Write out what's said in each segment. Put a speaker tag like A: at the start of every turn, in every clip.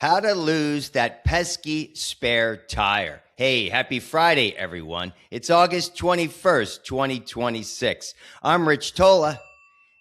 A: How to lose that pesky spare tire. Hey, happy Friday, everyone. It's August 21st, 2026. I'm Rich Tola,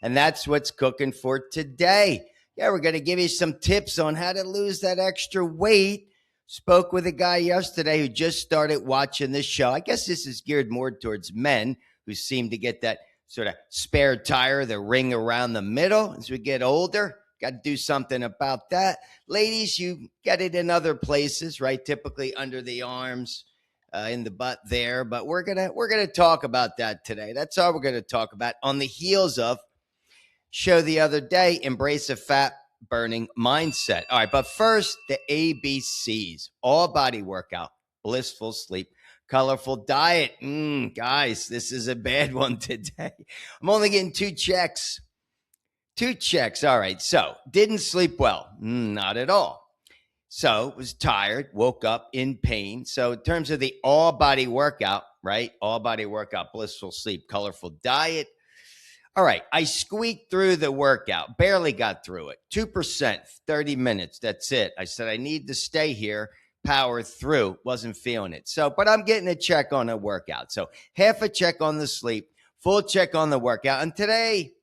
A: and that's what's cooking for today. Yeah, we're going to give you some tips on how to lose that extra weight. Spoke with a guy yesterday who just started watching this show. I guess this is geared more towards men who seem to get that sort of spare tire, the ring around the middle as we get older. Got to do something about that. Ladies, you get it in other places, right? Typically under the arms, in the butt there. But we're gonna talk about that today. That's all we're gonna talk about on the heels of show the other day, embrace a fat burning mindset. All right, but first the ABCs: all body workout, blissful sleep, colorful diet. Guys, this is a bad one today. I'm only getting two checks. Two checks. All right. So didn't sleep well. Not at all. So was tired, woke up in pain. So in terms of the all body workout, right? All body workout, blissful sleep, colorful diet. All right. I squeaked through the workout, barely got through it. 2%, 30 minutes. That's it. I said, I need to stay here, power through. Wasn't feeling it. So, but I'm getting a check on a workout. So half a check on the sleep, full check on the workout. And today,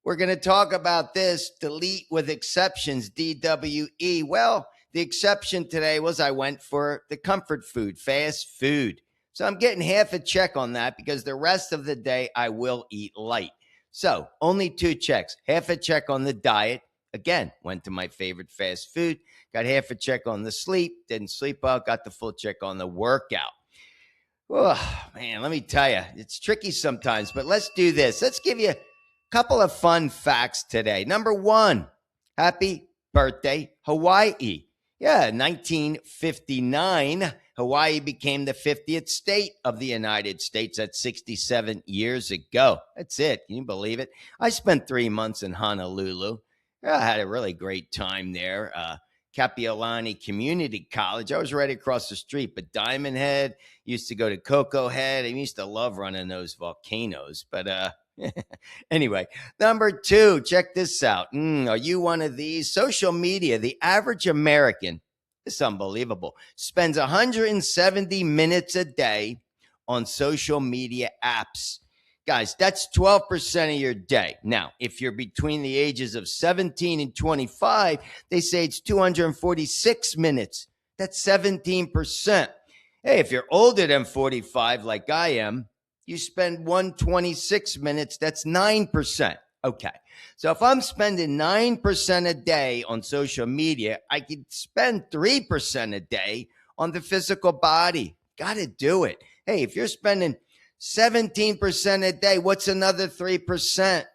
A: we're going to talk about this, delete with exceptions, DWE. Well, the exception today was I went for the comfort food, fast food. So I'm getting half a check on that because the rest of the day I will eat light. So only two checks, half a check on the diet. Again, went to my favorite fast food, got half a check on the sleep, didn't sleep well, got the full check on the workout. Oh, man, let me tell you, it's tricky sometimes, but let's do this. Let's give you couple of fun facts today. Number one, happy birthday, Hawaii. Yeah, 1959, Hawaii became the 50th state of the United States. That's 67 years ago. That's it. Can you believe it? I spent 3 months in Honolulu. I had a really great time there. Kapiolani Community College. I was right across the street, but Diamond Head, used to go to Cocoa Head. I used to love running those volcanoes, but anyway, number two, check this out. Are you one of these? Social media, the average American, it's unbelievable, spends 170 minutes a day on social media apps. Guys, that's 12% of your day. Now, if you're between the ages of 17 and 25, they say it's 246 minutes. That's 17%. Hey, if you're older than 45, like I am, you spend 126 minutes, that's 9%. Okay. So if I'm spending 9% a day on social media, I could spend 3% a day on the physical body. Got to do it. Hey, if you're spending 17% a day, what's another 3%?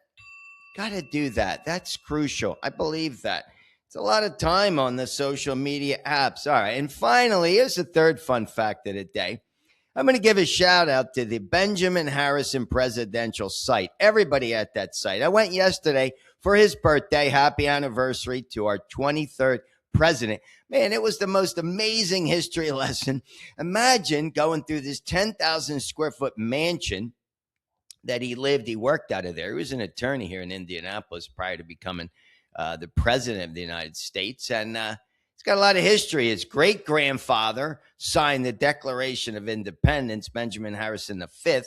A: Got to do that. That's crucial. I believe that. It's a lot of time on the social media apps. All right. And finally, here's the third fun fact of the day. I'm going to give a shout out to the Benjamin Harrison presidential site. Everybody at that site. I went yesterday for his birthday. Happy anniversary to our 23rd president. Man, it was the most amazing history lesson. Imagine going through this 10,000 square foot mansion that he lived. He worked out of there. He was an attorney here in Indianapolis prior to becoming the president of the United States. And it's got a lot of history. His great-grandfather signed the Declaration of Independence, Benjamin Harrison V.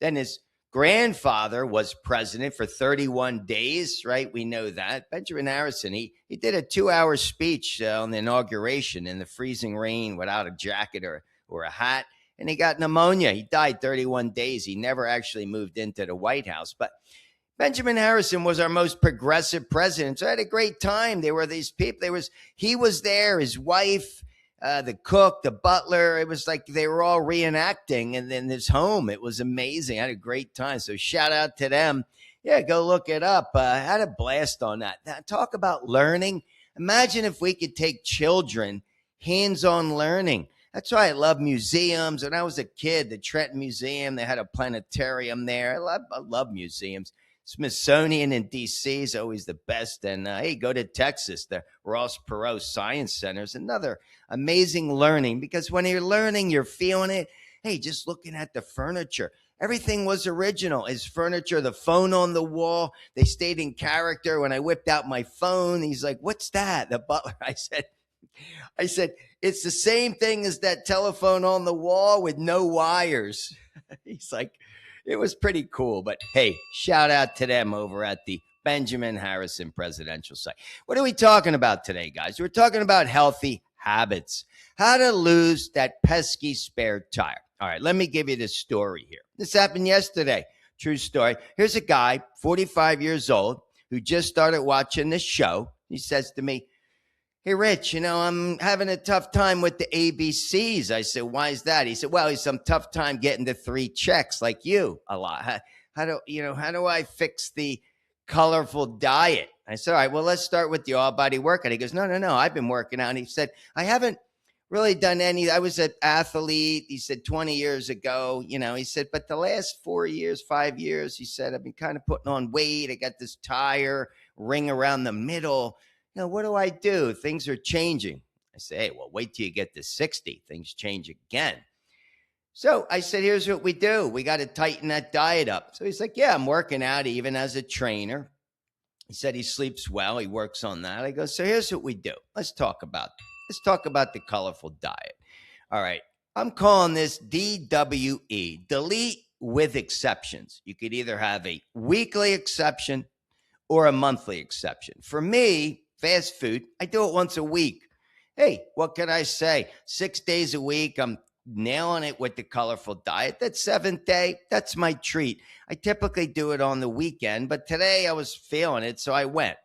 A: Then his grandfather was president for 31 days, right? We know that. Benjamin Harrison, he did a 2-hour speech on the inauguration in the freezing rain without a jacket or a hat, and he got pneumonia. He died 31 days. He never actually moved into the White House, but Benjamin Harrison was our most progressive president. So I had a great time. There were these people. He was there, his wife, the cook, the butler. It was like they were all reenacting and then his home. It was amazing. I had a great time. So shout out to them. Yeah, go look it up. I had a blast on that. Now, talk about learning. Imagine if we could take children hands-on learning. That's why I love museums. When I was a kid, the Trenton Museum, they had a planetarium there. I love museums. Smithsonian in D.C. is always the best. And hey, go to Texas. The Ross Perot Science Center is another amazing learning, because when you're learning, you're feeling it. Hey, just looking at the furniture. Everything was original. His furniture, the phone on the wall, they stayed in character. When I whipped out my phone, he's like, "What's that?" The butler, I said, I said, it's the same thing as that telephone on the wall with no wires. He's like, it was pretty cool. But hey, shout out to them over at the Benjamin Harrison presidential site. What are we talking about today, guys? We're talking about healthy habits, how to lose that pesky spare tire. All right, let me give you this story here. This happened yesterday. True story. Here's a guy, 45 years old, who just started watching this show. He says to me, hey, Rich, I'm having a tough time with the ABCs. I said, why is that? He said, well, he's some tough time getting the 3 checks like you a lot. How do I fix the colorful diet? I said, all right, well, let's start with the all body workout. He goes, no, I've been working out. And he said, I haven't really done any. I was an athlete. He said 20 years ago, he said, but the last 4 years, 5 years, he said, I've been kind of putting on weight. I got this tire ring around the middle. What do I do? Things are changing. I say, hey, well, wait till you get to 60. Things change again. So I said, here's what we do. We got to tighten that diet up. So he's like, yeah, I'm working out even as a trainer. He said he sleeps well. He works on that. I go, so here's what we do. Let's talk about the colorful diet. All right. I'm calling this DWE, delete with exceptions. You could either have a weekly exception or a monthly exception. For me, fast food, I do it once a week. Hey, what can I say? 6 days a week, I'm nailing it with the colorful diet. That 7th day, that's my treat. I typically do it on the weekend, but today I was feeling it, so I went.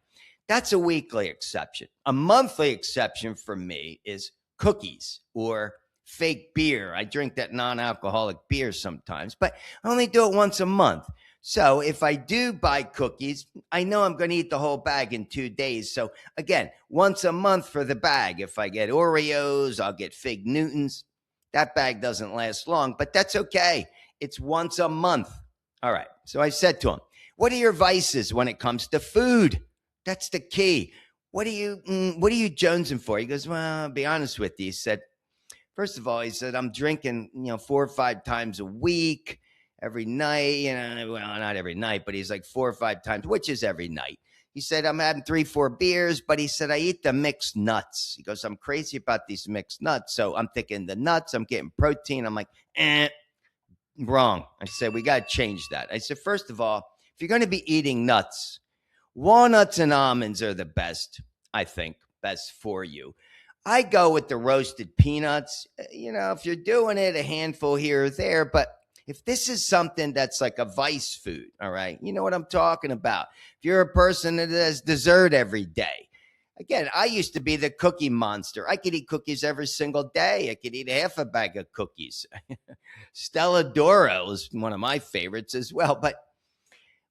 A: That's a weekly exception. A monthly exception for me is cookies or fake beer. I drink that non-alcoholic beer sometimes, but I only do it once a month. So if I do buy cookies, I know I'm going to eat the whole bag in 2 days. So again, once a month for the bag. If I get Oreos, I'll get Fig Newtons. That bag doesn't last long, but that's okay. It's once a month. All right. So I said to him, what are your vices when it comes to food? That's the key. What are you jonesing for? He goes, well, I'll be honest with you. He said, first of all, he said, I'm drinking, 4 or 5 times a week. Every night, well, not every night, but he's like 4 or 5 times, which is every night. He said, I'm having 3, 4 beers, but he said, I eat the mixed nuts. He goes, I'm crazy about these mixed nuts. So I'm thinking the nuts, I'm getting protein. I'm like, wrong. I said, we got to change that. I said, first of all, if you're going to be eating nuts, walnuts and almonds are the best, I think, best for you. I go with the roasted peanuts. If you're doing it, a handful here or there, but if this is something that's like a vice food, all right, you know what I'm talking about. If you're a person that has dessert every day, again, I used to be the cookie monster. I could eat cookies every single day. I could eat half a bag of cookies. Stella Doro is one of my favorites as well. But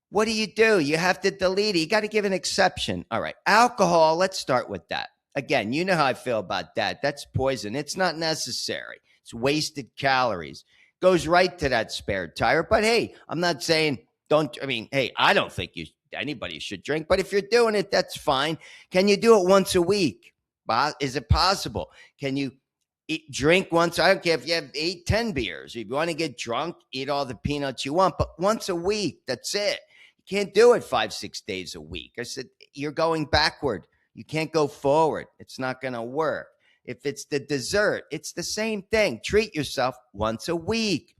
A: what do? You have to delete it. You got to give an exception. All right, alcohol, let's start with that. Again, you know how I feel about that. That's poison. It's not necessary. It's wasted calories. Goes right to that spare tire. But hey, I'm not saying I don't think anybody should drink. But if you're doing it, that's fine. Can you do it once a week? Is it possible? Can you drink once? I don't care if you have 8, 10 beers. If you want to get drunk, eat all the peanuts you want. But once a week, that's it. You can't do it 5, 6 days a week. I said, you're going backward. You can't go forward. It's not going to work. If it's the dessert, it's the same thing. Treat yourself once a week.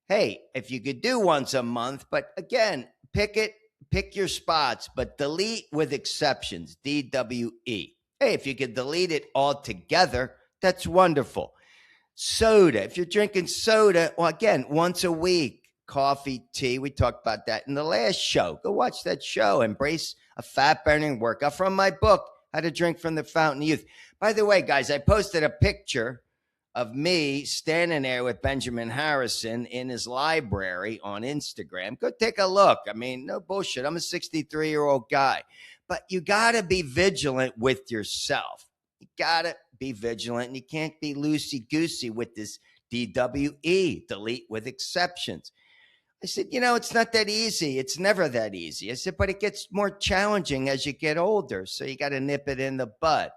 A: Hey, if you could do once a month, but again, pick your spots, but delete with exceptions, DWE. Hey, if you could delete it altogether, that's wonderful. Soda, if you're drinking soda, well, again, once a week, coffee, tea, we talked about that in the last show. Go watch that show, Embrace a Fat-Burning Workout, from my book, How to Drink from the Fountain of Youth. By the way, guys, I posted a picture of me standing there with Benjamin Harrison in his library on Instagram. Go take a look. I mean, no bullshit. I'm a 63-year-old guy. But you got to be vigilant with yourself. You got to be vigilant, and you can't be loosey-goosey with this DWE, delete with exceptions. I said, it's not that easy. It's never that easy. I said, but it gets more challenging as you get older, so you got to nip it in the bud.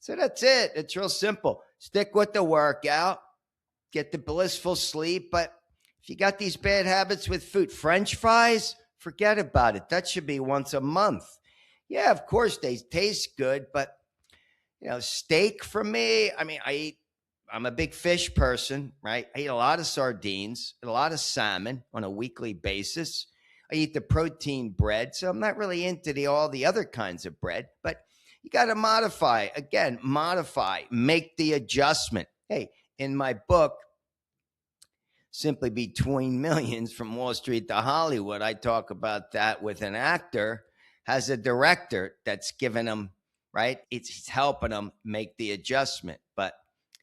A: So that's it. It's real simple. Stick with the workout, get the blissful sleep. But if you got these bad habits with food, French fries, forget about it. That should be once a month. Yeah, of course, they taste good, but Steak for me, I mean, I'm a big fish person, right? I eat a lot of sardines, a lot of salmon on a weekly basis. I eat the protein bread, so I'm not really into all the other kinds of bread, but you got to modify, make the adjustment. Hey, in my book, Simply Between Millions from Wall Street to Hollywood, I talk about that with an actor has a director that's giving him, right? It's helping them make the adjustment, but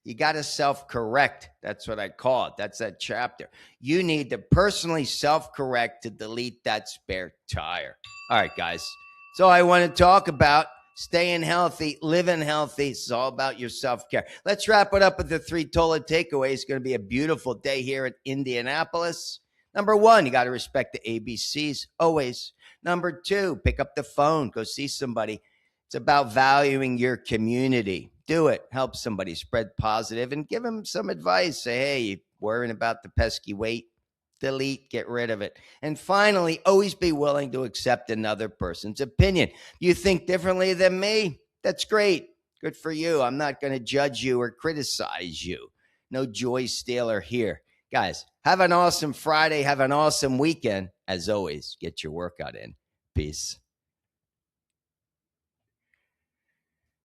A: you got to self-correct. That's what I call it. That's that chapter. You need to personally self-correct to delete that spare tire. All right, guys. So I want to talk about staying healthy, living healthy. It's all about your self-care. Let's wrap it up with the 3 Tola takeaways. It's going to be a beautiful day here in Indianapolis. Number 1, you got to respect the ABCs always. Number 2, pick up the phone, go see somebody. It's about valuing your community. Do it. Help somebody, spread positive, and give them some advice. Say, hey, you worrying about the pesky weight? Delete, get rid of it. And finally, always be willing to accept another person's opinion. You think differently than me? That's great. Good for you. I'm not going to judge you or criticize you. No joy stealer here. Guys, have an awesome Friday. Have an awesome weekend. As always, get your workout in. Peace.